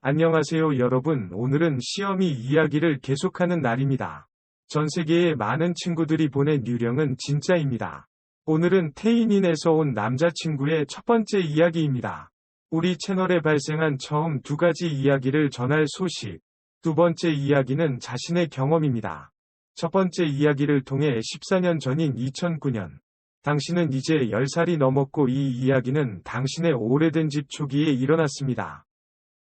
안녕하세요 여러분. 오늘은 시어미 이야기를 계속하는 날입니다. 전 세계의 많은 친구들이 보낸 유령은 진짜입니다. 오늘은 태인인에서 온 남자친구의 첫 번째 이야기입니다. 우리 채널에 발생한 처음 두 가지 이야기를 전할 소식. 두 번째 이야기는 자신의 경험입니다. 첫 번째 이야기를 통해 14년 전인 2009년. 당신은 이제 10살이 넘었고 이 이야기는 당신의 오래된 집 초기에 일어났습니다.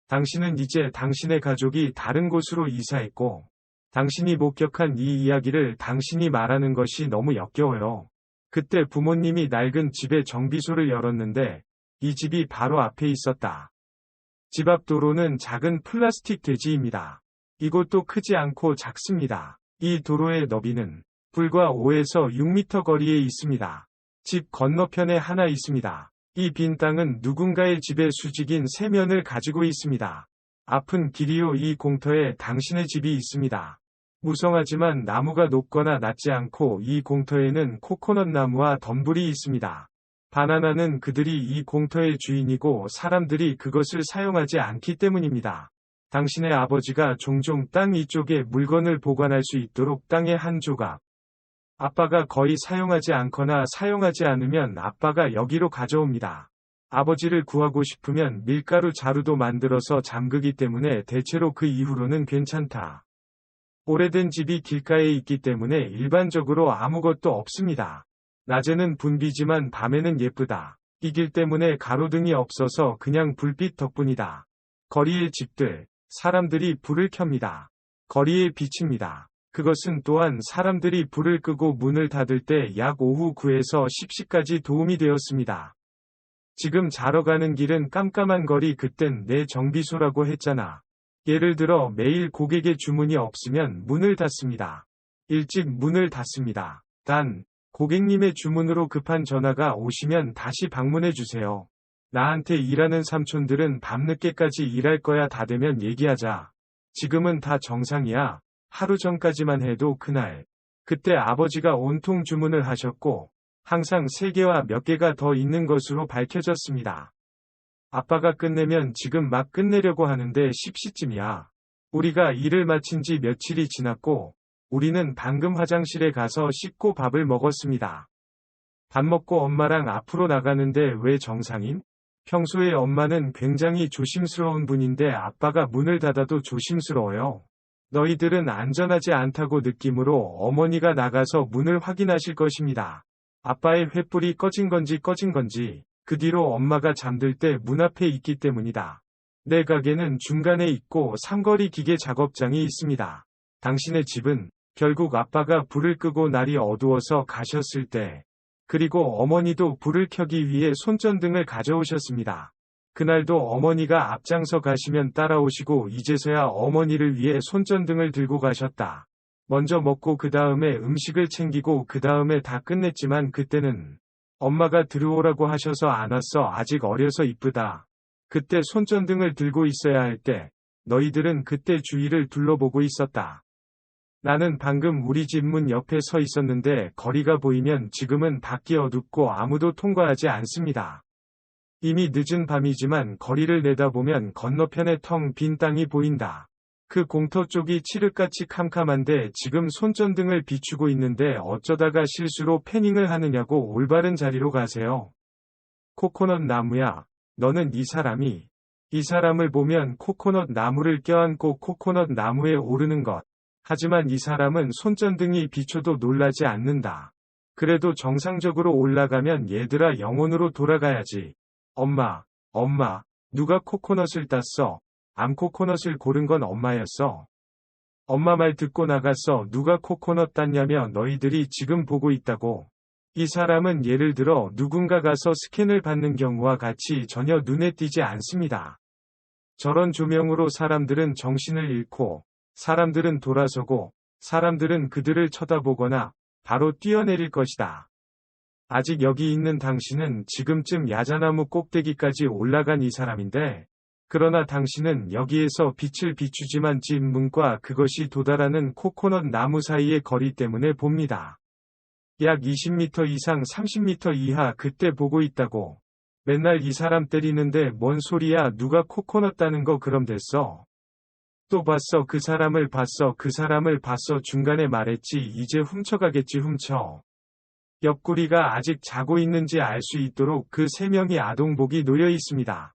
당신은 이제 당신의 가족이 다른 곳으로 이사했고, 당신이 목격한 이 이야기를 당신이 말하는 것이 너무 역겨워요. 그때 부모님이 낡은 집의 정비소를 열었는데, 이 집이 바로 앞에 있었다. 집 앞 도로는 작은 플라스틱 돼지입니다. 이곳도 크지 않고 작습니다. 이 도로의 너비는 불과 5에서 6m 거리에 있습니다. 집 건너편에 하나 있습니다. 이 빈 땅은 누군가의 집의 수직인 세면을 가지고 있습니다. 앞은 길이요. 이 공터에 당신의 집이 있습니다. 무성하지만 나무가 높거나 낮지 않고 이 공터에는 코코넛 나무와 덤불이 있습니다. 바나나는 그들이 이 공터의 주인이고 사람들이 그것을 사용하지 않기 때문입니다. 당신의 아버지가 종종 땅 이쪽에 물건을 보관할 수 있도록 땅의 한 조각, 아빠가 거의 사용하지 않거나 사용하지 않으면 아빠가 여기로 가져옵니다. 아버지를 구하고 싶으면 밀가루 자루도 만들어서 잠그기 때문에 대체로 그 이후로는 괜찮다. 오래된 집이 길가에 있기 때문에 일반적으로 아무것도 없습니다. 낮에는 붐비지만 밤에는 예쁘다. 이 길 때문에 가로등이 없어서 그냥 불빛 덕분이다. 거리의 집들, 사람들이 불을 켭니다. 거리에 비칩니다. 그것은 또한 사람들이 불을 끄고 문을 닫을 때 약 오후 9에서 10시까지 도움이 되었습니다. 지금 자러 가는 길은 깜깜한 거리. 그땐 내 정비소라고 했잖아. 예를 들어 매일 고객의 주문이 없으면 문을 닫습니다. 일찍 문을 닫습니다. 단, 고객님의 주문으로 급한 전화가 오시면 다시 방문해 주세요. 나한테 일하는 삼촌들은 밤늦게까지 일할 거야. 다 되면 얘기하자. 지금은 다 정상이야. 하루 전까지만 해도 그때 아버지가 온통 주문을 하셨고 항상 3개와 몇 개가 더 있는 것으로 밝혀졌습니다. 아빠가 끝내면 지금 막 끝내려고 하는데 10시쯤이야. 우리가 일을 마친 지 며칠이 지났고 우리는 방금 화장실에 가서 씻고 밥을 먹었습니다. 밥 먹고 엄마랑 앞으로 나가는데 왜 정상임? 평소에 엄마는 굉장히 조심스러운 분인데 아빠가 문을 닫아도 조심스러워요. 너희들은 안전하지 않다고 느낌으로 어머니가 나가서 문을 확인하실 것입니다. 아빠의 횃불이 꺼진 건지 그 뒤로 엄마가 잠들 때 문 앞에 있기 때문이다. 내 가게는 중간에 있고 삼거리 기계 작업장이 있습니다. 당신의 집은 결국 아빠가 불을 끄고 날이 어두워서 가셨을 때, 그리고 어머니도 불을 켜기 위해 손전등을 가져오셨습니다. 그날도 어머니가 앞장서 가시면 따라오시고 이제서야 어머니를 위해 손전등을 들고 가셨다. 먼저 먹고 그 다음에 음식을 챙기고 그 다음에 다 끝냈지만 그때는 엄마가 들어오라고 하셔서 안 왔어. 아직 어려서 이쁘다. 그때 손전등을 들고 있어야 할 때 너희들은 그때 주위를 둘러보고 있었다. 나는 방금 우리 집 문 옆에 서 있었는데 거리가 보이면 지금은 밖이 어둡고 아무도 통과하지 않습니다. 이미 늦은 밤이지만 거리를 내다보면 건너편에 텅 빈 땅이 보인다. 그 공터 쪽이 칠흑같이 캄캄한데 지금 손전등을 비추고 있는데 어쩌다가 실수로 패닝을 하느냐고. 올바른 자리로 가세요. 코코넛 나무야. 너는 이 사람을 보면 코코넛 나무를 껴안고 코코넛 나무에 오르는 것. 하지만 이 사람은 손전등이 비춰도 놀라지 않는다. 그래도 정상적으로 올라가면 얘들아 영혼으로 돌아가야지. 엄마, 누가 코코넛을 땄어? 암코코넛을 고른 건 엄마였어. 엄마 말 듣고 나갔어. 누가 코코넛 땄냐며. 너희들이 지금 보고 있다고. 이 사람은 예를 들어 누군가 가서 스캔을 받는 경우와 같이 전혀 눈에 띄지 않습니다. 저런 조명으로 사람들은 정신을 잃고, 사람들은 돌아서고, 사람들은 그들을 쳐다보거나 바로 뛰어내릴 것이다. 아직 여기 있는 당신은 지금쯤 야자나무 꼭대기까지 올라간 이 사람인데, 그러나 당신은 여기에서 빛을 비추지만 집 문과 그것이 도달하는 코코넛 나무 사이의 거리 때문에 봅니다. 약 20m 이상 30m 이하. 그때 보고 있다고. 맨날 이 사람 때리는데 뭔 소리야 누가 코코넛 따는 거 그럼 됐어. 또 봤어 그 사람을 봤어 그 사람을 봤어 중간에 말했지 이제 훔쳐가겠지 훔쳐. 옆구리가 아직 자고 있는지 알 수 있도록 그 세 명이 아동복이 놓여 있습니다.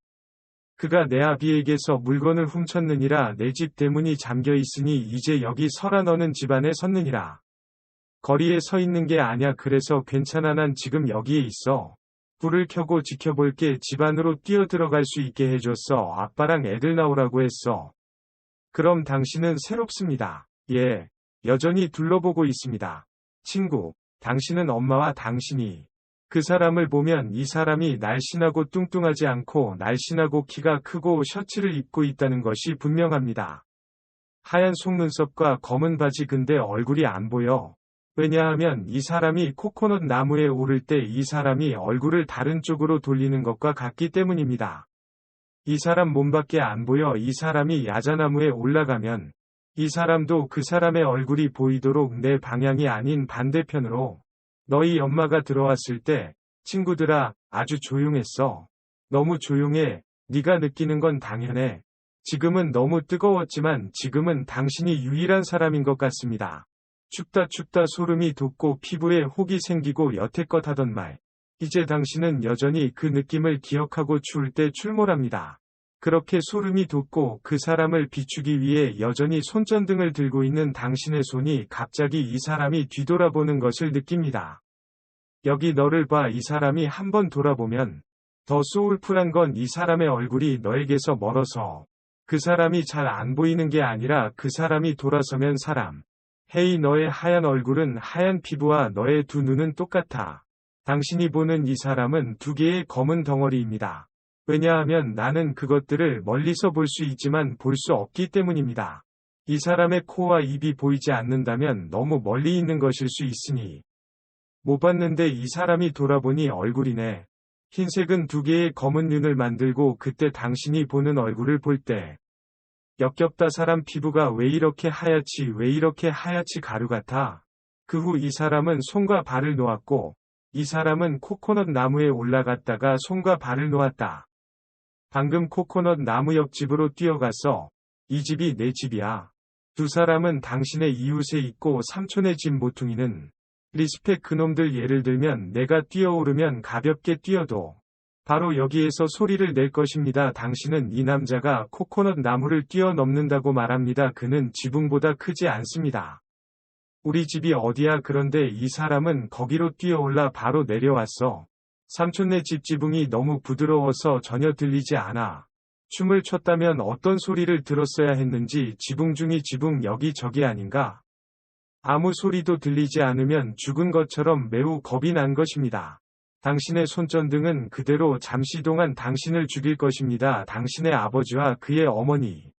그가 내 아비에게서 물건을 훔쳤느니라 내 집 대문이 잠겨 있으니 이제 여기 서라 너는 집안에 섰느니라. 거리에 서 있는 게 아냐 그래서 괜찮아 난 지금 여기에 있어. 불을 켜고 지켜볼게 집 안으로 뛰어 들어갈 수 있게 해줬어. 아빠랑 애들 나오라고 했어. 그럼 당신은 새롭습니다. 예. 여전히 둘러보고 있습니다. 친구, 당신은 엄마와 당신이 그 사람을 보면 이 사람이 날씬하고 뚱뚱하지 않고 날씬하고 키가 크고 셔츠를 입고 있다는 것이 분명합니다. 하얀 속눈썹과 검은 바지 근데 얼굴이 안 보여. 왜냐하면 이 사람이 코코넛 나무에 오를 때 이 사람이 얼굴을 다른 쪽으로 돌리는 것과 같기 때문입니다. 이 사람 몸밖에 안 보여. 이 사람이 야자나무에 올라가면 이 사람도 그 사람의 얼굴이 보이도록 내 방향이 아닌 반대편으로 너희 엄마가 들어왔을 때 친구들아 아주 조용했어. 너무 조용해. 네가 느끼는 건 당연해. 지금은 너무 뜨거웠지만 지금은 당신이 유일한 사람인 것 같습니다. 춥다 춥다 소름이 돋고 피부에 혹이 생기고 여태껏 하던 말. 이제 당신은 여전히 그 느낌을 기억하고 추울 때 출몰합니다. 그렇게 소름이 돋고 그 사람을 비추기 위해 여전히 손전등을 들고 있는 당신의 손이 갑자기 이 사람이 뒤돌아보는 것을 느낍니다. 여기 너를 봐. 이 사람이 한번 돌아보면 더 소울풀한 건 이 사람의 얼굴이 너에게서 멀어서 그 사람이 잘 안 보이는 게 아니라 그 사람이 돌아서면 사람. 헤이 너의 하얀 얼굴은 하얀 피부와 너의 두 눈은 똑같아. 당신이 보는 이 사람은 두 개의 검은 덩어리입니다. 왜냐하면 나는 그것들을 멀리서 볼 수 있지만 볼 수 없기 때문입니다. 이 사람의 코와 입이 보이지 않는다면 너무 멀리 있는 것일 수 있으니. 못 봤는데 이 사람이 돌아보니 얼굴이네. 흰색은 두 개의 검은 눈을 만들고 그때 당신이 보는 얼굴을 볼 때 역겹다. 사람 피부가 왜 이렇게 하얗지 가루 같아. 그 후 이 사람은 손과 발을 놓았고 이 사람은 코코넛 나무에 올라갔다가 손과 발을 놓았다. 방금 코코넛 나무 옆집으로 뛰어가서 이 집이 내 집이야. 두 사람은 당신의 이웃에 있고 삼촌의 집 모퉁이는 리스펙 그놈들 예를 들면 내가 뛰어오르면 가볍게 뛰어도 바로 여기에서 소리를 낼 것입니다. 당신은 이 남자가 코코넛 나무를 뛰어넘는다고 말합니다. 그는 지붕보다 크지 않습니다. 우리 집이 어디야? 그런데 이 사람은 거기로 뛰어올라 바로 내려왔어. 삼촌네 집 지붕이 너무 부드러워서 전혀 들리지 않아. 춤을 췄다면 어떤 소리를 들었어야 했는지 지붕 중이 지붕 여기저기 아닌가? 아무 소리도 들리지 않으면 죽은 것처럼 매우 겁이 난 것입니다. 당신의 손전등은 그대로 잠시 동안 당신을 죽일 것입니다. 당신의 아버지와 그의 어머니.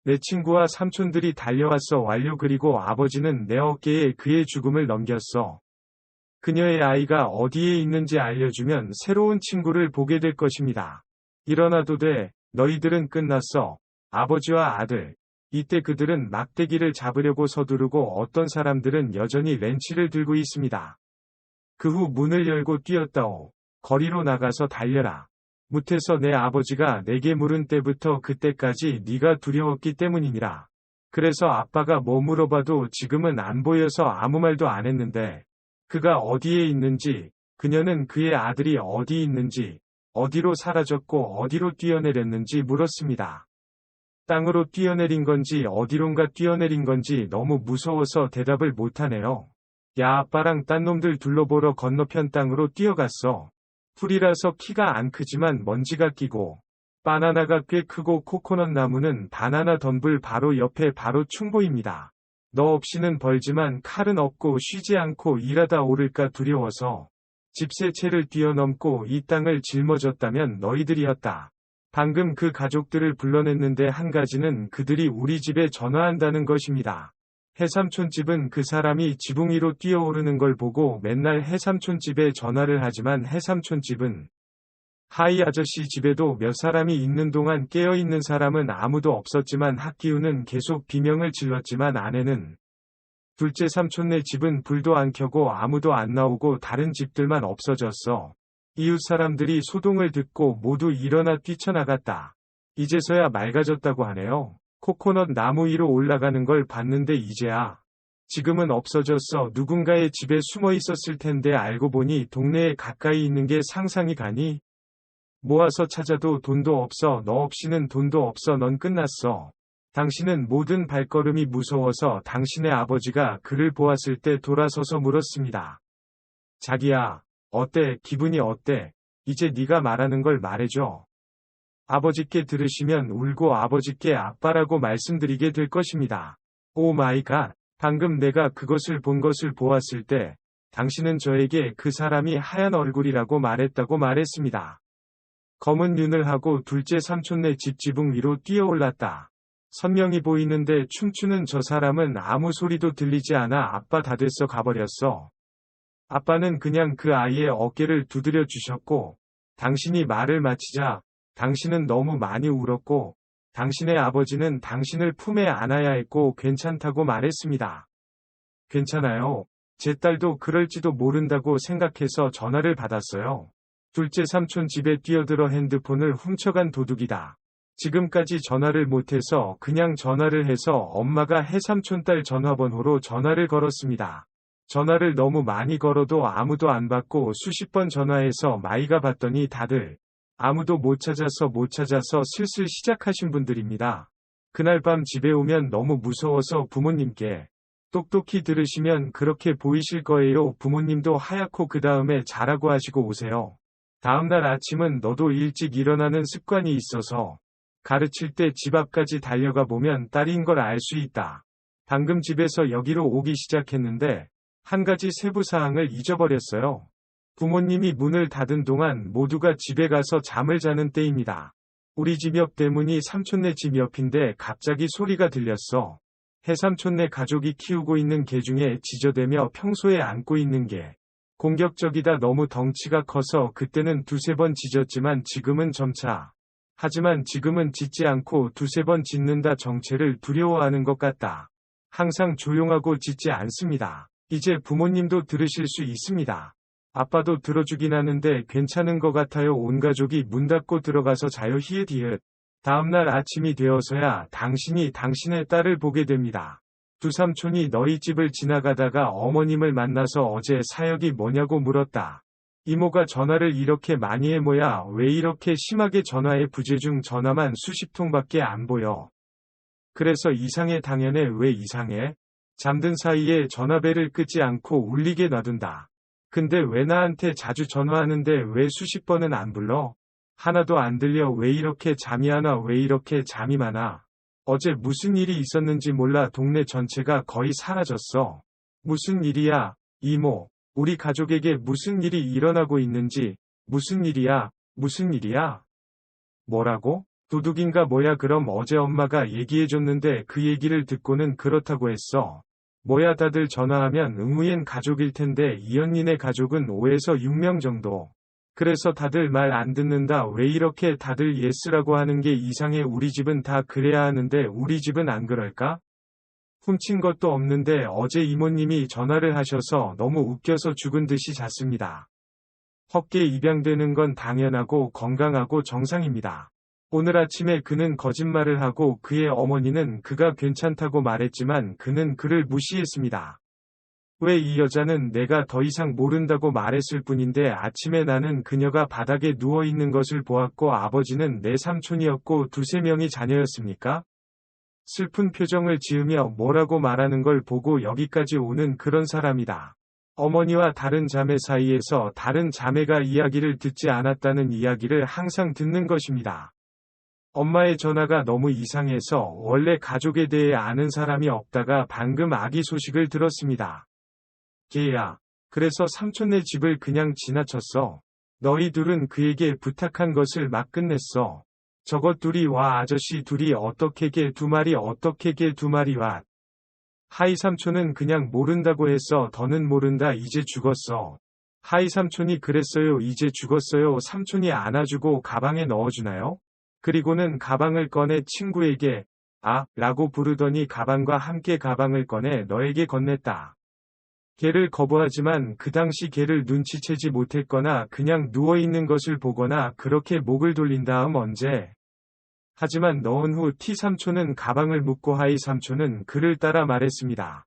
내 친구와 삼촌들이 달려왔어. 완료. 그리고 아버지는 내 어깨에 그의 죽음을 넘겼어. 그녀의 아이가 어디에 있는지 알려주면 새로운 친구를 보게 될 것입니다. 일어나도 돼. 너희들은 끝났어. 아버지와 아들. 이때 그들은 막대기를 잡으려고 서두르고 어떤 사람들은 여전히 렌치를 들고 있습니다. 그 후 문을 열고 뛰었다오. 거리로 나가서 달려라. 못해서 내 아버지가 내게 물은 때부터 그때까지 네가 두려웠기 때문이니라. 그래서 아빠가 뭐 물어봐도 지금은 안 보여서 아무 말도 안 했는데 그가 어디에 있는지, 그녀는 그의 아들이 어디 있는지, 어디로 사라졌고 어디로 뛰어내렸는지 물었습니다. 땅으로 뛰어내린 건지 어디론가 뛰어내린 건지 너무 무서워서 대답을 못하네요. 야 아빠랑 딴 놈들 둘러보러 건너편 땅으로 뛰어갔어. 풀이라서 키가 안 크지만 먼지가 끼고 바나나가 꽤 크고 코코넛 나무는 바나나 덤불 바로 옆에 바로 충보입니다. 너 없이는 벌지만 칼은 없고 쉬지 않고 일하다 오를까 두려워서 집세채를 뛰어넘고 이 땅을 짊어졌다면 너희들이었다. 방금 그 가족들을 불러냈는데 한 가지는 그들이 우리 집에 전화한다는 것입니다. 해삼촌 집은 그 사람이 지붕 위로 뛰어오르는 걸 보고 맨날 해삼촌 집에 전화를 하지만 해삼촌 집은 하이 아저씨 집에도 몇 사람이 있는 동안 깨어있는 사람은 아무도 없었지만 학기우는 계속 비명을 질렀지만 아내는 둘째 삼촌네 집은 불도 안 켜고 아무도 안 나오고 다른 집들만 없어졌어. 이웃 사람들이 소동을 듣고 모두 일어나 뛰쳐나갔다. 이제서야 맑아졌다고 하네요. 코코넛 나무 위로 올라가는 걸 봤는데 이제야. 지금은 없어졌어. 누군가의 집에 숨어 있었을 텐데 알고 보니 동네에 가까이 있는 게 상상이 가니? 모아서 찾아도 돈도 없어. 너 없이는 돈도 없어. 넌 끝났어. 당신은 모든 발걸음이 무서워서 당신의 아버지가 그를 보았을 때 돌아서서 물었습니다. 자기야, 어때? 기분이 어때? 이제 네가 말하는 걸 말해줘. 아버지께 들으시면 울고 아버지께 아빠라고 말씀드리게 될 것입니다. 오 마이 갓. 방금 내가 그것을 본 것을 보았을 때 당신은 저에게 그 사람이 하얀 얼굴이라고 말했다고 말했습니다. 검은 눈을 하고 둘째 삼촌네 집 지붕 위로 뛰어올랐다. 선명히 보이는데 춤추는 저 사람은 아무 소리도 들리지 않아 아빠 다 됐어 가버렸어. 아빠는 그냥 그 아이의 어깨를 두드려 주셨고 당신이 말을 마치자 당신은 너무 많이 울었고 당신의 아버지는 당신을 품에 안아야 했고 괜찮다고 말했습니다. 괜찮아요. 제 딸도 그럴지도 모른다고 생각해서 전화를 받았어요. 둘째 삼촌 집에 뛰어들어 핸드폰을 훔쳐간 도둑이다. 지금까지 전화를 못해서 그냥 전화를 해서 엄마가 해삼촌 딸 전화번호로 전화를 걸었습니다. 전화를 너무 많이 걸어도 아무도 안 받고 수십 번 전화해서 마이가 받더니 다들 아무도 못 찾아서 슬슬 시작하신 분들입니다. 그날 밤 집에 오면 너무 무서워서 부모님께 똑똑히 들으시면 그렇게 보이실 거예요. 부모님도 하얗고 그 다음에 자라고 하시고 오세요. 다음날 아침은 너도 일찍 일어나는 습관이 있어서 가르칠 때 집 앞까지 달려가 보면 딸인 걸 알 수 있다. 방금 집에서 여기로 오기 시작했는데 한 가지 세부사항을 잊어버렸어요. 부모님이 문을 닫은 동안 모두가 집에 가서 잠을 자는 때입니다. 우리 집 옆 대문이 삼촌네 집 옆인데 갑자기 소리가 들렸어. 해삼촌네 가족이 키우고 있는 개 중에 지저대며 평소에 안고 있는 게 공격적이다. 너무 덩치가 커서 그때는 두세 번 짖었지만 지금은 점차. 하지만 지금은 짖지 않고 두세 번 짖는다. 정체를 두려워하는 것 같다. 항상 조용하고 짖지 않습니다. 이제 부모님도 들으실 수 있습니다. 아빠도 들어주긴 하는데 괜찮은 것 같아요. 온 가족이 문 닫고 들어가서 자요. 히읗히읗. 다음날 아침이 되어서야 당신이 당신의 딸을 보게 됩니다. 두 삼촌이 너희 집을 지나가다가 어머님을 만나서 어제 사역이 뭐냐고 물었다. 이모가 전화를 이렇게 많이 해 뭐야 왜 이렇게 심하게 전화해 부재중 전화만 수십 통밖에 안 보여. 그래서 이상해 당연해. 왜 이상해? 잠든 사이에 전화벨을 끄지 않고 울리게 놔둔다. 근데 왜 나한테 자주 전화하는데 왜 수십 번은 안 불러? 하나도 안 들려. 왜 이렇게 잠이 안 와? 왜 이렇게 잠이 많아? 어제 무슨 일이 있었는지 몰라. 동네 전체가 거의 사라졌어. 무슨 일이야, 이모? 우리 가족에게 무슨 일이 일어나고 있는지, 무슨 일이야, 무슨 일이야? 뭐라고? 도둑인가 뭐야? 그럼 어제 엄마가 얘기해줬는데 그 얘기를 듣고는 그렇다고 했어. 뭐야 다들 전화하면 응우엔 가족일 텐데 이 언니네 가족은 5에서 6명 정도. 그래서 다들 말 안 듣는다. 왜 이렇게 다들 예스라고 하는 게 이상해. 우리 집은 다 그래야 하는데 우리 집은 안 그럴까? 훔친 것도 없는데 어제 이모님이 전화를 하셔서 너무 웃겨서 죽은 듯이 잤습니다. 헛개 입양되는 건 당연하고 건강하고 정상입니다. 오늘 아침에 그는 거짓말을 하고 그의 어머니는 그가 괜찮다고 말했지만 그는 그를 무시했습니다. 왜 이 여자는 내가 더 이상 모른다고 말했을 뿐인데 아침에 나는 그녀가 바닥에 누워있는 것을 보았고 아버지는 내 삼촌이었고 두세 명이 자녀였습니까? 슬픈 표정을 지으며 뭐라고 말하는 걸 보고 여기까지 오는 그런 사람이다. 어머니와 다른 자매 사이에서 다른 자매가 이야기를 듣지 않았다는 이야기를 항상 듣는 것입니다. 엄마의 전화가 너무 이상해서 원래 가족에 대해 아는 사람이 없다가 방금 아기 소식을 들었습니다. 걔야. 그래서 삼촌네 집을 그냥 지나쳤어. 너희 둘은 그에게 부탁한 것을 막 끝냈어. 저것 둘이 와 아저씨 둘이 어떻게 개 두 마리 어떻게 개 두 마리 와. 하이 삼촌은 그냥 모른다고 했어. 더는 모른다. 이제 죽었어. 하이 삼촌이 그랬어요. 이제 죽었어요. 삼촌이 안아주고 가방에 넣어주나요? 그리고는 가방을 꺼내 친구에게 아 라고 부르더니 가방과 함께 가방을 꺼내 너에게 건넸다. 개를 거부하지만 그 당시 개를 눈치채지 못했거나 그냥 누워있는 것을 보거나 그렇게 목을 돌린 다음 언제. 하지만 넣은 후 T 삼촌은 가방을 묻고 하이 삼촌은 그를 따라 말했습니다.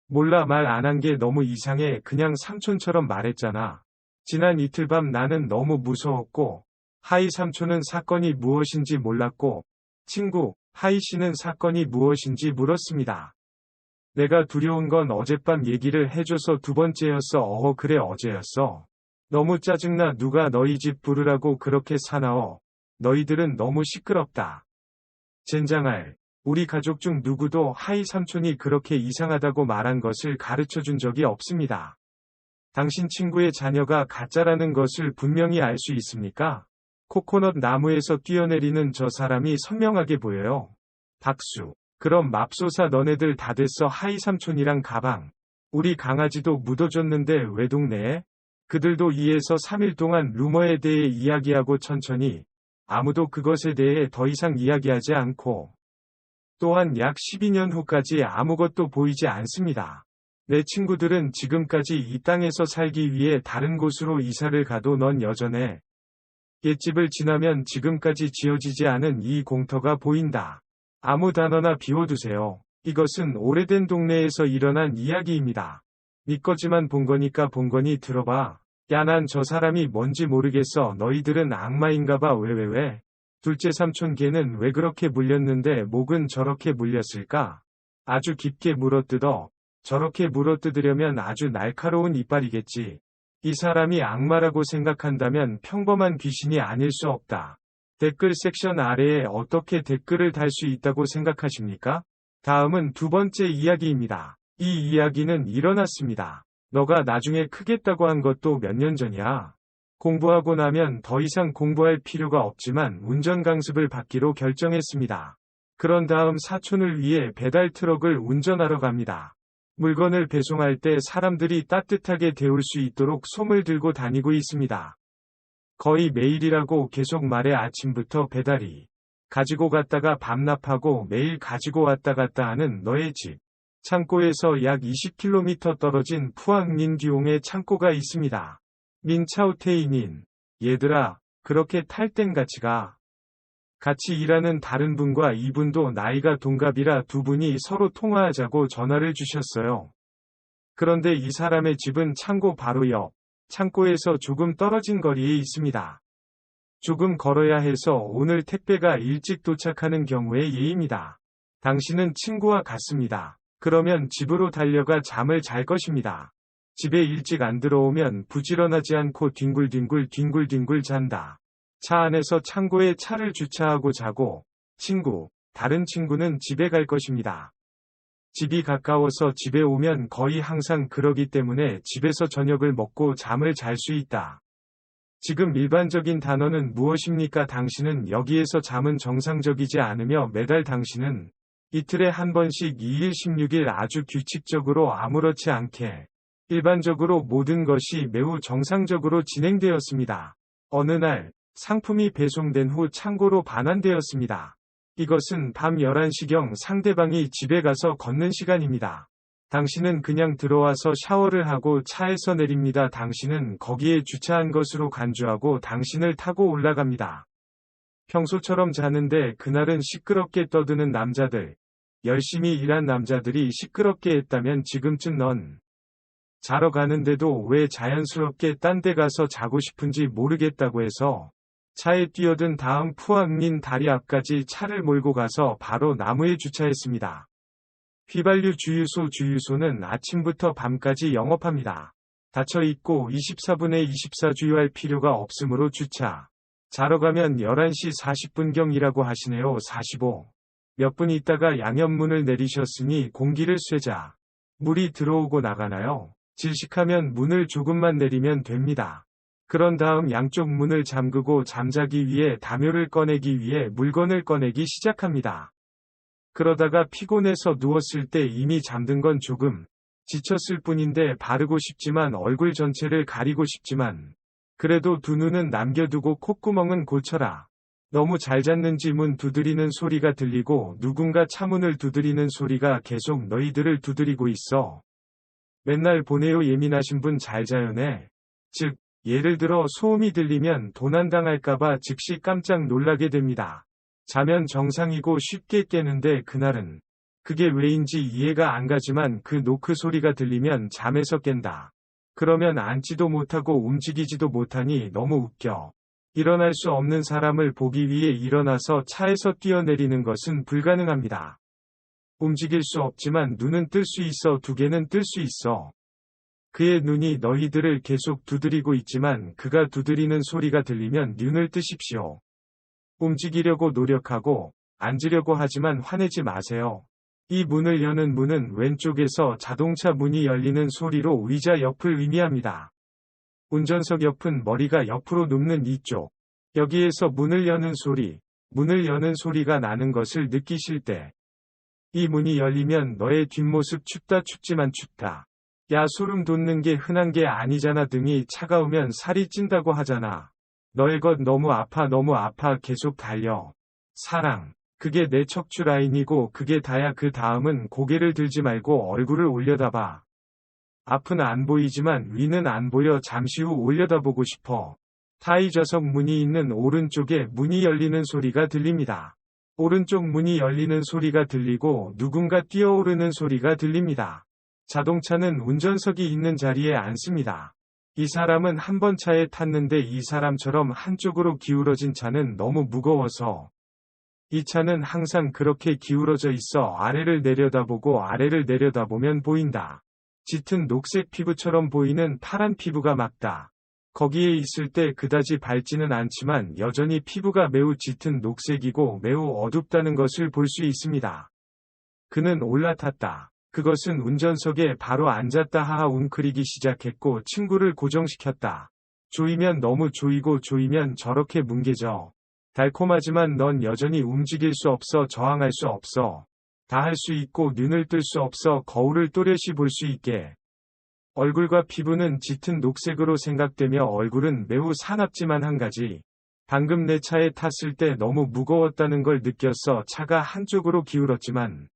몰라 말 안 한 게 너무 이상해 그냥 삼촌처럼 말했잖아. 지난 이틀 밤 나는 너무 무서웠고 하이 삼촌은 사건이 무엇인지 몰랐고 친구 하이 씨는 사건이 무엇인지 물었습니다. 내가 두려운 건 어젯밤 얘기를 해줘서 두 번째였어. 그래 어제였어. 너무 짜증나. 누가 너희 집 부르라고 그렇게 사나워. 너희들은 너무 시끄럽다. 젠장할. 우리 가족 중 누구도 하이 삼촌이 그렇게 이상하다고 말한 것을 가르쳐준 적이 없습니다. 당신 친구의 자녀가 가짜라는 것을 분명히 알 수 있습니까? 코코넛 나무에서 뛰어내리는 저 사람이 선명하게 보여요. 박수. 그럼 맙소사 너네들 다 됐어. 하이 삼촌이랑 가방. 우리 강아지도 묻어줬는데 왜 동네에? 그들도 2에서 3일 동안 루머에 대해 이야기하고 천천히 아무도 그것에 대해 더 이상 이야기하지 않고 또한 약 12년 후까지 아무것도 보이지 않습니다. 내 친구들은 지금까지 이 땅에서 살기 위해 다른 곳으로 이사를 가도 넌 여전해. 옛집을 지나면 지금까지 지어지지 않은 이 공터가 보인다. 아무 단어나 비워두세요. 이것은 오래된 동네에서 일어난 이야기입니다. 네 거지만 본 거니까 본 거니 들어봐. 야 난 저 사람이 뭔지 모르겠어. 너희들은 악마인가봐. 왜? 둘째 삼촌 개는 왜 그렇게 물렸는데 목은 저렇게 물렸을까? 아주 깊게 물어뜯어. 저렇게 물어뜯으려면 아주 날카로운 이빨이겠지. 이 사람이 악마라고 생각한다면 평범한 귀신이 아닐 수 없다. 댓글 섹션 아래에 어떻게 댓글을 달 수 있다고 생각하십니까? 다음은 두 번째 이야기입니다. 이 이야기는 일어났습니다. 너가 나중에 크겠다고 한 것도 몇 년 전이야. 공부하고 나면 더 이상 공부할 필요가 없지만 운전 강습을 받기로 결정했습니다. 그런 다음 사촌을 위해 배달 트럭을 운전하러 갑니다. 물건을 배송할 때 사람들이 따뜻하게 데울 수 있도록 솜을 들고 다니고 있습니다. 거의 매일이라고 계속 말해. 아침부터 배달이 가지고 갔다가 반납하고 매일 가지고 왔다 갔다 하는 너의 집. 창고에서 약 20km 떨어진 푸앙닌듀옹에 창고가 있습니다. 민차우테이닌. 얘들아, 그렇게 탈 땐 같이 가. 같이 일하는 다른 분과 이분도 나이가 동갑이라 두 분이 서로 통화하자고 전화를 주셨어요. 그런데 이 사람의 집은 창고 바로 옆 창고에서 조금 떨어진 거리에 있습니다. 조금 걸어야 해서 오늘 택배가 일찍 도착하는 경우의 예입니다. 당신은 친구와 같습니다. 그러면 집으로 달려가 잠을 잘 것입니다. 집에 일찍 안 들어오면 부지런하지 않고 뒹굴뒹굴 잔다. 차 안에서 창고에 차를 주차하고 자고 다른 친구는 집에 갈 것입니다. 집이 가까워서 집에 오면 거의 항상 그러기 때문에 집에서 저녁을 먹고 잠을 잘 수 있다. 지금 일반적인 단어는 무엇입니까? 당신은 여기에서 잠은 정상적이지 않으며 매달 당신은 이틀에 한 번씩 2일 16일 아주 규칙적으로 아무렇지 않게 일반적으로 모든 것이 매우 정상적으로 진행되었습니다. 어느 날 상품이 배송된 후 창고로 반환되었습니다. 이것은 밤 11시경 상대방이 집에 가서 걷는 시간입니다. 당신은 그냥 들어와서 샤워를 하고 차에서 내립니다. 당신은 거기에 주차한 것으로 간주하고 당신을 타고 올라갑니다. 평소처럼 자는데 그날은 시끄럽게 떠드는 남자들, 열심히 일한 남자들이 시끄럽게 했다면 지금쯤 넌 자러 가는데도 왜 자연스럽게 딴 데 가서 자고 싶은지 모르겠다고 해서 차에 뛰어든 다음 푸앙닌 다리 앞까지 차를 몰고 가서 바로 나무에 주차했습니다. 휘발유 주유소는 아침부터 밤까지 영업합니다. 닫혀 있고 24분에 24 주유할 필요가 없으므로 주차. 자러 가면 11시 40분경이라고 하시네요. 45. 몇 분 있다가 양옆문을 내리셨으니 공기를 쐬자. 물이 들어오고 나가나요? 질식하면 문을 조금만 내리면 됩니다. 그런 다음 양쪽 문을 잠그고 잠자기 위해 담요를 꺼내기 위해 물건을 꺼내기 시작합니다. 그러다가 피곤해서 누웠을 때 이미 잠든 건 조금 지쳤을 뿐인데 바르고 싶지만 얼굴 전체를 가리고 싶지만 그래도 두 눈은 남겨두고 콧구멍은 고쳐라. 너무 잘 잤는지 문 두드리는 소리가 들리고 누군가 차문을 두드리는 소리가 계속 너희들을 두드리고 있어. 맨날 보내요. 예민하신 분 잘 자요 네. 즉, 예를 들어 소음이 들리면 도난당할까봐 즉시 깜짝 놀라게 됩니다. 자면 정상이고 쉽게 깨는데 그날은 그게 왜인지 이해가 안 가지만 그 노크 소리가 들리면 잠에서 깬다. 그러면 앉지도 못하고 움직이지도 못하니 너무 웃겨. 일어날 수 없는 사람을 보기 위해 일어나서 차에서 뛰어내리는 것은 불가능합니다. 움직일 수 없지만 눈은 뜰 수 있어. 두 개는 뜰 수 있어. 그의 눈이 너희들을 계속 두드리고 있지만 그가 두드리는 소리가 들리면 눈을 뜨십시오. 움직이려고 노력하고 앉으려고 하지만 화내지 마세요. 이 문을 여는 문은 왼쪽에서 자동차 문이 열리는 소리로 의자 옆을 의미합니다. 운전석 옆은 머리가 옆으로 눕는 이쪽. 여기에서 문을 여는 소리가 나는 것을 느끼실 때 이 문이 열리면 너의 뒷모습 춥다. 춥지만 춥다. 야, 소름 돋는 게 흔한 게 아니잖아. 등이 차가우면 살이 찐다고 하잖아. 너의 것 너무 아파. 너무 아파. 계속 달려. 사랑. 그게 내 척추 라인이고 그게 다야. 그 다음은 고개를 들지 말고 얼굴을 올려다봐. 앞은 안 보이지만 위는 안 보여. 잠시 후 올려다보고 싶어. 타이 좌석 문이 있는 오른쪽에 문이 열리는 소리가 들립니다. 오른쪽 문이 열리는 소리가 들리고 누군가 뛰어오르는 소리가 들립니다. 자동차는 운전석이 있는 자리에 앉습니다. 이 사람은 한 번 차에 탔는데 이 사람처럼 한쪽으로 기울어진 차는 너무 무거워서 이 차는 항상 그렇게 기울어져 있어. 아래를 내려다보고 아래를 내려다보면 보인다. 짙은 녹색 피부처럼 보이는 파란 피부가 막다. 거기에 있을 때 그다지 밝지는 않지만 여전히 피부가 매우 짙은 녹색이고 매우 어둡다는 것을 볼 수 있습니다. 그는 올라탔다. 그것은 운전석에 바로 앉았다. 하하 웅크리기 시작했고 친구를 고정시켰다. 조이면 너무 조이고 조이면 저렇게 뭉개져. 달콤하지만 넌 여전히 움직일 수 없어. 저항할 수 없어. 다 할 수 있고 눈을 뜰 수 없어. 거울을 또렷이 볼 수 있게. 얼굴과 피부는 짙은 녹색으로 생각되며 얼굴은 매우 사납지만 한 가지. 방금 내 차에 탔을 때 너무 무거웠다는 걸 느꼈어. 차가 한쪽으로 기울었지만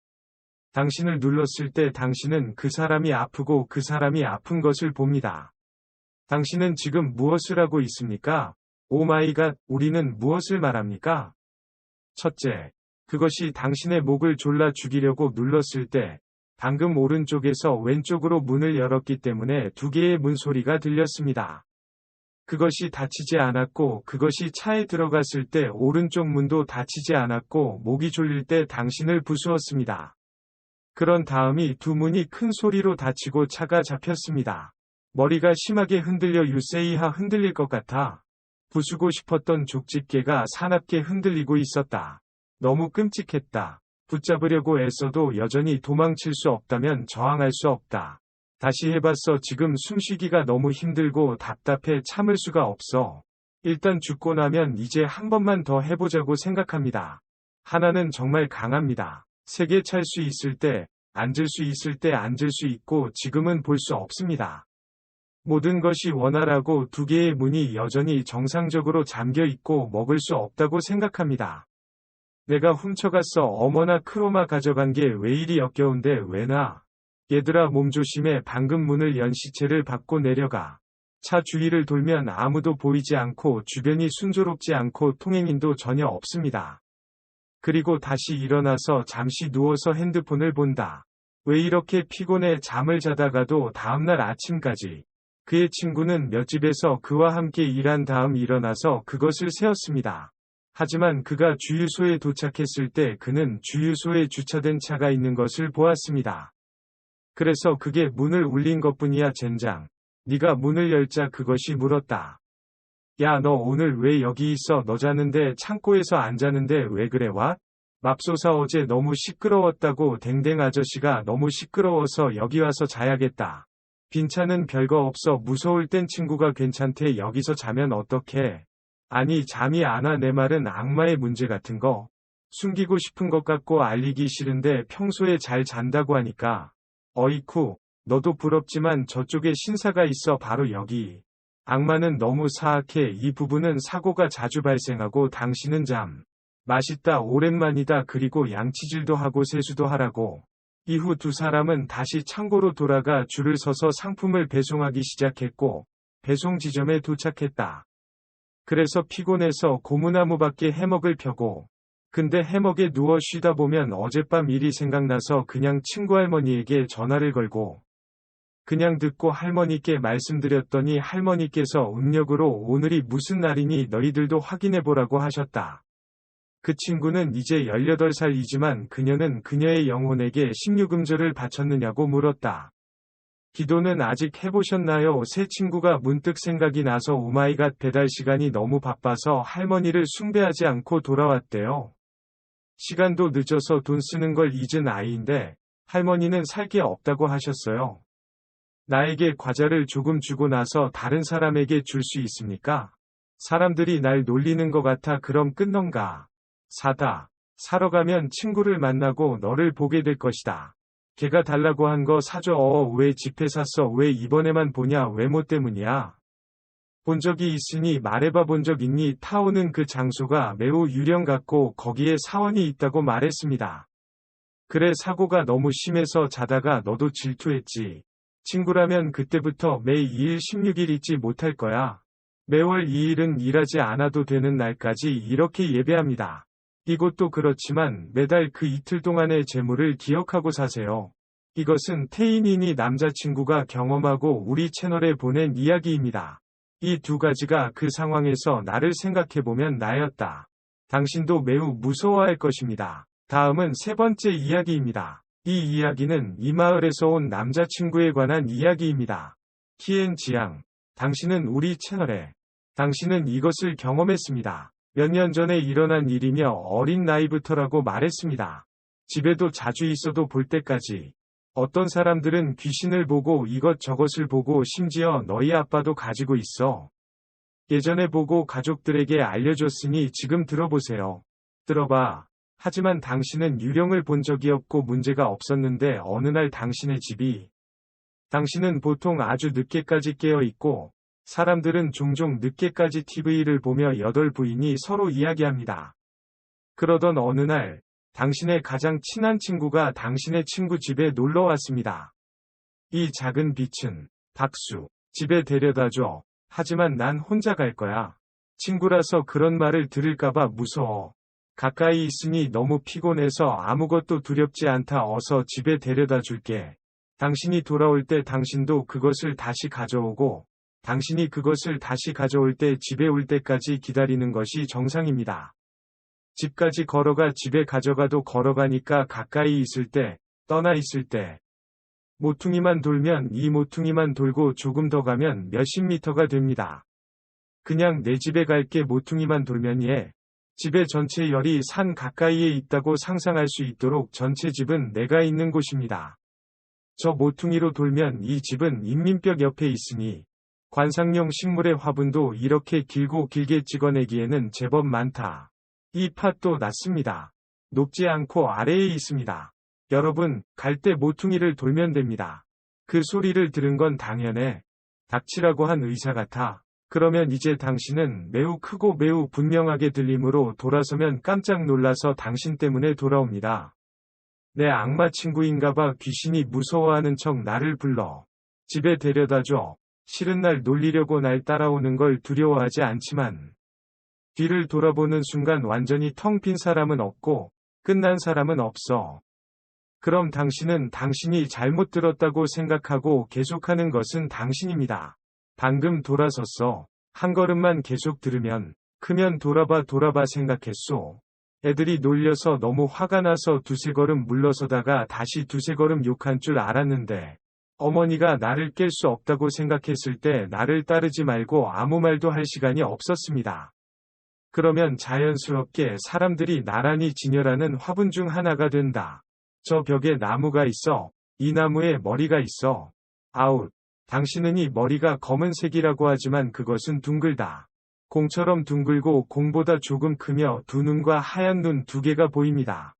당신을 눌렀을 때 당신은 그 사람이 아프고 그 사람이 아픈 것을 봅니다. 당신은 지금 무엇을 하고 있습니까? 오 마이 갓, 우리는 무엇을 말합니까? 첫째, 그것이 당신의 목을 졸라 죽이려고 눌렀을 때 방금 오른쪽에서 왼쪽으로 문을 열었기 때문에 두 개의 문 소리가 들렸습니다. 그것이 닫히지 않았고 그것이 차에 들어갔을 때 오른쪽 문도 닫히지 않았고 목이 졸릴 때 당신을 부수었습니다. 그런 다음이 두 문이 큰 소리로 닫히고 차가 잡혔습니다. 머리가 심하게 흔들려 유세이하 흔들릴 것 같아. 부수고 싶었던 족집게가 사납게 흔들리고 있었다. 너무 끔찍했다. 붙잡으려고 애써도 여전히 도망칠 수 없다면 저항할 수 없다. 다시 해봤어. 지금 숨쉬기가 너무 힘들고 답답해. 참을 수가 없어. 일단 죽고 나면 이제 한 번만 더 해보자고 생각합니다. 하나는 정말 강합니다. 세게 찰 수 있을 때, 앉을 수 있을 때 앉을 수 있고 지금은 볼 수 없습니다. 모든 것이 원활하고 두 개의 문이 여전히 정상적으로 잠겨 있고 먹을 수 없다고 생각합니다. 내가 훔쳐갔어. 어머나 크로마 가져간 게 왜 이리 역겨운데 왜 나? 얘들아 몸 조심해. 방금 문을 연 시체를 밟고 내려가. 차 주위를 돌면 아무도 보이지 않고 주변이 순조롭지 않고 통행인도 전혀 없습니다. 그리고 다시 일어나서 잠시 누워서 핸드폰을 본다. 왜 이렇게 피곤해? 잠을 자다가도 다음날 아침까지. 그의 친구는 몇 집에서 그와 함께 일한 다음 일어나서 그것을 세었습니다. 하지만 그가 주유소에 도착했을 때 그는 주유소에 주차된 차가 있는 것을 보았습니다. 그래서 그게 문을 울린 것뿐이야. 젠장. 네가 문을 열자 그것이 물었다. 야, 너 오늘 왜 여기 있어? 너 자는데 창고에서 안 자는데 왜 그래 와? 맙소사 어제 너무 시끄러웠다고. 댕댕 아저씨가 너무 시끄러워서 여기 와서 자야겠다. 빈차는 별거 없어. 무서울 땐 친구가 괜찮대. 여기서 자면 어떡해? 아니 잠이 안 와. 내 말은 악마의 문제 같은 거. 숨기고 싶은 것 같고 알리기 싫은데 평소에 잘 잔다고 하니까. 어이쿠, 너도 부럽지만 저쪽에 신사가 있어. 바로 여기. 악마는 너무 사악해. 이 부부는 사고가 자주 발생하고 당신은 잠. 맛있다. 오랜만이다. 그리고 양치질도 하고 세수도 하라고. 이후 두 사람은 다시 창고로 돌아가 줄을 서서 상품을 배송하기 시작했고, 배송 지점에 도착했다. 그래서 피곤해서 고무나무 밖에 해먹을 펴고, 근데 해먹에 누워 쉬다 보면 어젯밤 일이 생각나서 그냥 친구 할머니에게 전화를 걸고, 그냥 듣고 할머니께 말씀드렸더니 할머니께서 음력으로 오늘이 무슨 날이니 너희들도 확인해보라고 하셨다. 그 친구는 이제 18살이지만 그녀는 그녀의 영혼에게 16음절을 바쳤느냐고 물었다. 기도는 아직 해보셨나요? 새 친구가 문득 생각이 나서 오마이갓 배달 시간이 너무 바빠서 할머니를 숭배하지 않고 돌아왔대요. 시간도 늦어서 돈 쓰는 걸 잊은 아이인데 할머니는 살 게 없다고 하셨어요. 나에게 과자를 조금 주고 나서 다른 사람에게 줄 수 있습니까? 사람들이 날 놀리는 것 같아 그럼 끊던가. 사러 가면 친구를 만나고 너를 보게 될 것이다. 걔가 달라고 한 거 사줘. 왜 집회 샀어? 왜 이번에만 보냐? 외모 때문이야. 본 적이 있으니 말해봐. 본 적 있니? 타오는 그 장소가 매우 유령 같고 거기에 사원이 있다고 말했습니다. 그래 사고가 너무 심해서 자다가 너도 질투했지. 친구라면 그때부터 매 2일 16일 잊지 못할 거야. 매월 2일은 일하지 않아도 되는 날까지 이렇게 예배합니다. 이것도 그렇지만 매달 그 이틀 동안의 재물을 기억하고 사세요. 이것은 태인인이 남자친구가 경험하고 우리 채널에 보낸 이야기입니다. 이 두 가지가 그 상황에서 나를 생각해보면 나였다. 당신도 매우 무서워할 것입니다. 다음은 세 번째 이야기입니다. 이 이야기는 이 마을에서 온 남자친구에 관한 이야기입니다. 키엔지양, 당신은 우리 채널에, 당신은 이것을 경험했습니다. 몇 년 전에 일어난 일이며 어린 나이부터라고 말했습니다. 집에도 자주 있어도 볼 때까지. 어떤 사람들은 귀신을 보고 이것저것을 보고 심지어 너희 아빠도 가지고 있어. 예전에 보고 가족들에게 알려줬으니 지금 들어보세요. 들어봐. 하지만 당신은 유령을 본 적이 없고 문제가 없었는데 어느 날 당신의 집이, 당신은 보통 아주 늦게까지 깨어 있고 사람들은 종종 늦게까지 TV를 보며 8부인이 서로 이야기합니다. 그러던 어느 날 당신의 가장 친한 친구가 당신의 친구 집에 놀러 왔습니다. 이 작은 빛은 박수, 집에 데려다줘. 하지만 난 혼자 갈 거야. 친구라서 그런 말을 들을까봐 무서워. 가까이 있으니 너무 피곤해서 아무것도 두렵지 않다. 어서 집에 데려다 줄게. 당신이 돌아올 때 당신도 그것을 다시 가져오고, 당신이 그것을 다시 가져올 때 집에 올 때까지 기다리는 것이 정상입니다. 집까지 걸어가 집에 가져가도 걸어가니까 가까이 있을 때, 떠나 있을 때. 모퉁이만 돌면 이 모퉁이만 돌고 조금 더 가면 몇십 미터가 됩니다. 그냥 내 집에 갈게. 모퉁이만 돌면 집의 전체 열이 산 가까이에 있다고 상상할 수 있도록 전체 집은 내가 있는 곳입니다. 저 모퉁이로 돌면 이 집은 인민벽 옆에 있으니 관상용 식물의 화분도 이렇게 길고 길게 찍어내기에는 제법 많다. 이 팥도 낮습니다. 높지 않고 아래에 있습니다. 여러분, 갈 때 모퉁이를 돌면 됩니다. 그 소리를 들은 건 당연해. 닥치라고 한 의사 같아. 그러면 이제 당신은 매우 크고 매우 분명하게 들림으로 돌아서면 깜짝 놀라서 당신 때문에 돌아옵니다. 내 악마 친구인가봐. 귀신이 무서워하는 척 나를 불러. 집에 데려다줘. 싫은 날 놀리려고 날 따라오는 걸 두려워하지 않지만 뒤를 돌아보는 순간 완전히 텅 빈 사람은 없고 끝난 사람은 없어. 그럼 당신은 당신이 잘못 들었다고 생각하고 계속하는 것은 당신입니다. 방금 돌아섰어. 한 걸음만 계속 들으면 크면 돌아봐 생각했소. 애들이 놀려서 너무 화가 나서 두세 걸음 물러서다가 다시 두세 걸음 욕한 줄 알았는데 어머니가 나를 깰 수 없다고 생각했을 때 나를 따르지 말고 아무 말도 할 시간이 없었습니다. 그러면 자연스럽게 사람들이 나란히 진열하는 화분 중 하나가 된다. 저 벽에 나무가 있어. 이 나무에 머리가 있어. 아웃. 당신은 이 머리가 검은색이라고 하지만 그것은 둥글다. 공처럼 둥글고 공보다 조금 크며 두 눈과 하얀 눈 두 개가 보입니다.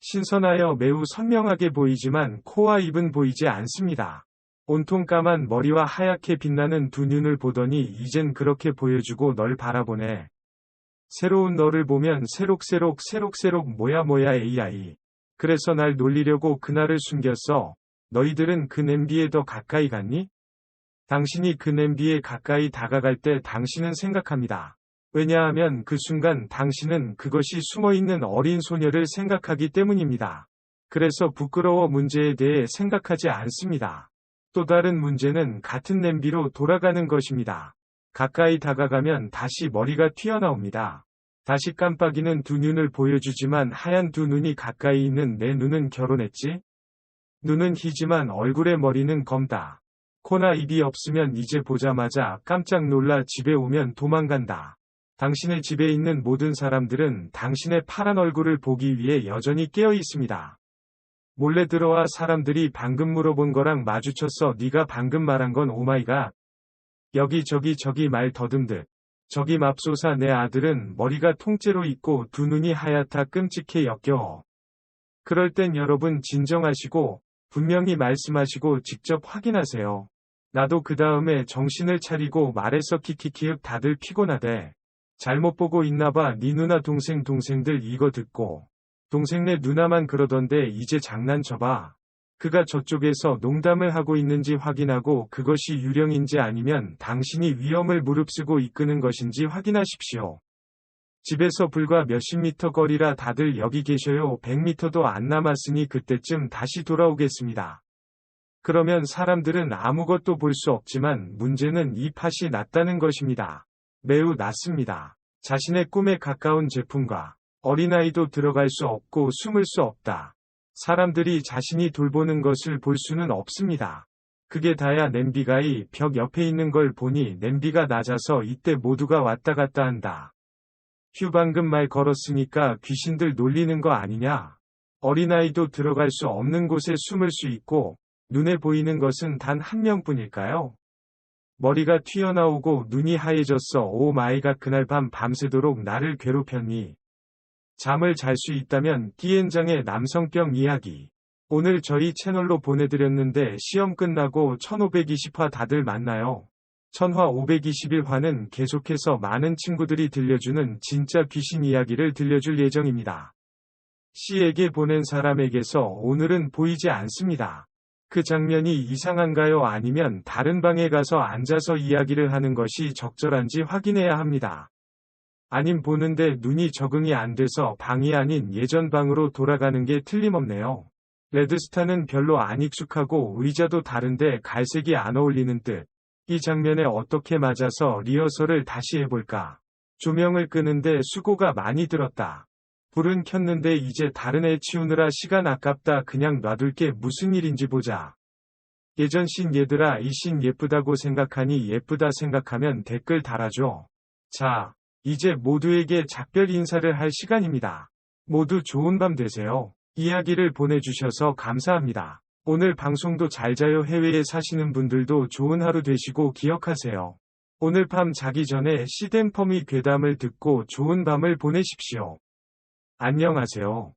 신선하여 매우 선명하게 보이지만 코와 입은 보이지 않습니다. 온통 까만 머리와 하얗게 빛나는 두 눈을 보더니 이젠 그렇게 보여주고 널 바라보네. 새로운 너를 보면 새록새록 뭐야 AI. 그래서 날 놀리려고 그날을 숨겼어. 너희들은 그 냄비에 더 가까이 갔니? 당신이 그 냄비에 가까이 다가갈 때 당신은 생각합니다. 왜냐하면 그 순간 당신은 그것이 숨어있는 어린 소녀를 생각하기 때문입니다. 그래서 부끄러워 문제에 대해 생각하지 않습니다. 또 다른 문제는 같은 냄비로 돌아가는 것입니다. 가까이 다가가면 다시 머리가 튀어나옵니다. 다시 깜빡이는 두 눈을 보여주지만 하얀 두 눈이 가까이 있는 내 눈은 결혼했지? 눈은 희지만 얼굴에 머리는 검다. 코나 입이 없으면 이제 보자마자 깜짝 놀라 집에 오면 도망간다. 당신의 집에 있는 모든 사람들은 당신의 파란 얼굴을 보기 위해 여전히 깨어 있습니다. 몰래 들어와 사람들이 방금 물어본 거랑 마주쳤어. 네가 방금 말한 건 오마이갓. 여기 저기 말 더듬듯. 저기 맙소사 내 아들은 머리가 통째로 있고 두 눈이 하얗다 끔찍해 역겨워. 그럴 땐 여러분 진정하시고 분명히 말씀하시고 직접 확인하세요. 나도 그 다음에 정신을 차리고 말해서 키키키윽 다들 피곤하대. 잘못 보고 있나봐. 네 누나 동생들 이거 듣고. 동생네 누나만 그러던데 이제 장난쳐봐. 그가 저쪽에서 농담을 하고 있는지 확인하고 그것이 유령인지 아니면 당신이 위험을 무릅쓰고 이끄는 것인지 확인하십시오. 집에서 불과 몇십 미터 거리라 다들 여기 계셔요. 100미터도 안 남았으니 그때쯤 다시 돌아오겠습니다. 그러면 사람들은 아무것도 볼 수 없지만 문제는 이 팥이 낫다는 것입니다. 매우 낫습니다. 자신의 꿈에 가까운 제품과 어린아이도 들어갈 수 없고 숨을 수 없다. 사람들이 자신이 돌보는 것을 볼 수는 없습니다. 그게 다야 냄비가이 벽 옆에 있는 걸 보니 냄비가 낮아서 이때 모두가 왔다 갔다 한다. 휴 방금 말 걸었으니까 귀신들 놀리는 거 아니냐? 어린아이도 들어갈 수 없는 곳에 숨을 수 있고 눈에 보이는 것은 단 한 명뿐일까요? 머리가 튀어나오고 눈이 하얘졌어. 오 마이갓 그날 밤새도록 나를 괴롭혔니? 잠을 잘 수 있다면 끼엔장의 남성병 이야기. 오늘 저희 채널로 보내드렸는데 시험 끝나고 1520화 다들 맞나요? 1000화 521화는 계속해서 많은 친구들이 들려주는 진짜 귀신 이야기를 들려줄 예정입니다. C에게 보낸 사람에게서 오늘은 보이지 않습니다. 그 장면이 이상한가요? 아니면 다른 방에 가서 앉아서 이야기를 하는 것이 적절한지 확인해야 합니다. 아님 보는데 눈이 적응이 안 돼서 방이 아닌 예전 방으로 돌아가는 게 틀림없네요. 레드스타는 별로 안 익숙하고 의자도 다른데 갈색이 안 어울리는 듯. 이 장면에 어떻게 맞아서 리허설을 다시 해볼까? 조명을 끄는데 수고가 많이 들었다. 불은 켰는데 이제 다른 애 치우느라 시간 아깝다. 그냥 놔둘게. 무슨 일인지 보자. 예전 씬 얘들아 이 씬 예쁘다고 생각하니 예쁘다 생각하면 댓글 달아줘. 자, 이제 모두에게 작별 인사를 할 시간입니다. 모두 좋은 밤 되세요. 이야기를 보내주셔서 감사합니다. 오늘 방송도 잘 자요. 해외에 사시는 분들도 좋은 하루 되시고 기억하세요. 오늘 밤 자기 전에 시덴퍼미 괴담을 듣고 좋은 밤을 보내십시오. 안녕하세요.